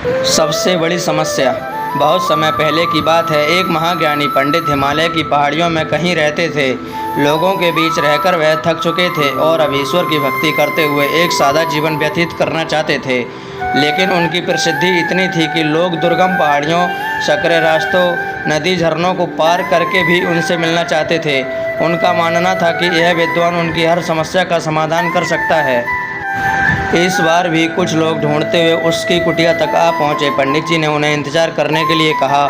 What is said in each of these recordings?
सबसे बड़ी समस्या। बहुत समय पहले की बात है। एक महाज्ञानी पंडित हिमालय की पहाड़ियों में कहीं रहते थे। लोगों के बीच रहकर वह थक चुके थे और अब ईश्वर की भक्ति करते हुए एक सादा जीवन व्यतीत करना चाहते थे। लेकिन उनकी प्रसिद्धि इतनी थी कि लोग दुर्गम पहाड़ियों, सकरे रास्तों, नदी, झरनों को पार करके भी उनसे मिलना चाहते थे। उनका मानना था कि यह विद्वान उनकी हर समस्या का समाधान कर सकता है। इस बार भी कुछ लोग ढूंढते हुए उसकी कुटिया तक आ पहुंचे। पंडित जी ने उन्हें इंतजार करने के लिए कहा।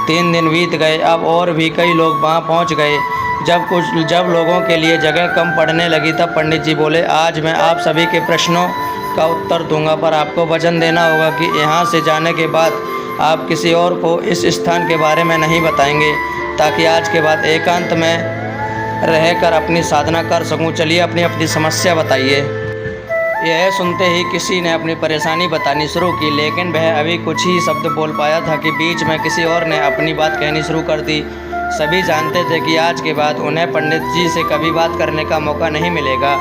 3 दिन बीत गए। अब और भी कई लोग वहां पहुंच गए। जब लोगों के लिए जगह कम पड़ने लगी तब पंडित जी बोले, आज मैं आप सभी के प्रश्नों का उत्तर दूंगा, पर आपको वचन देना होगा कि यहाँ से जाने के बाद आप किसी और को इस स्थान के बारे में नहीं बताएंगे, ताकि आज के बाद एकांत में रहकर अपनी साधना कर सकूं। चलिए अपनी अपनी समस्या बताइए। यह सुनते ही किसी ने अपनी परेशानी बतानी शुरू की, लेकिन वह अभी कुछ ही शब्द बोल पाया था कि बीच में किसी और ने अपनी बात कहनी शुरू कर दी। सभी जानते थे कि आज के बाद उन्हें पंडित जी से कभी बात करने का मौका नहीं मिलेगा,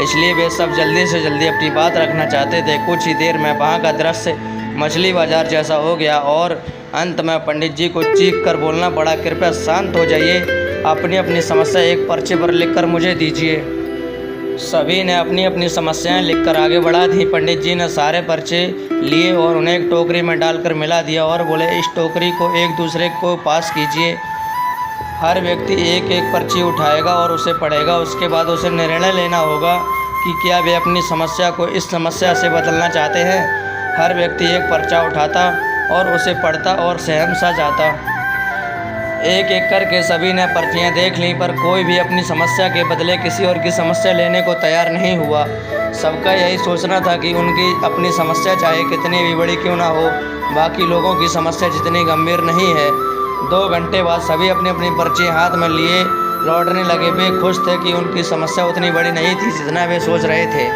इसलिए वे सब जल्दी से जल्दी अपनी बात रखना चाहते थे। कुछ ही देर में वहाँ का दृश्य मछली बाजार जैसा हो गया और अंत में पंडित जी को चीख कर बोलना पड़ा, कृपया शांत हो जाइए, अपनी अपनी समस्या एक पर्चे पर लिखकर मुझे दीजिए। सभी ने अपनी अपनी समस्याएं लिखकर आगे बढ़ा दी। पंडित जी ने सारे पर्चे लिए और उन्हें एक टोकरी में डालकर मिला दिया और बोले, इस टोकरी को एक दूसरे को पास कीजिए। हर व्यक्ति एक एक पर्ची उठाएगा और उसे पढ़ेगा। उसके बाद उसे निर्णय लेना होगा कि क्या वे अपनी समस्या को इस समस्या से बदलना चाहते हैं। हर व्यक्ति एक पर्चा उठाता और उसे पढ़ता और सहम सा जाता। एक एक करके सभी ने पर्चियाँ देख लीं, पर कोई भी अपनी समस्या के बदले किसी और की समस्या लेने को तैयार नहीं हुआ। सबका यही सोचना था कि उनकी अपनी समस्या चाहे कितनी भी बड़ी क्यों ना हो, बाकी लोगों की समस्या जितनी गंभीर नहीं है। 2 घंटे बाद सभी अपनी अपनी पर्ची हाथ में लिए लौटने लगे। वे खुश थे कि उनकी समस्या उतनी बड़ी नहीं थी जितना वे सोच रहे थे।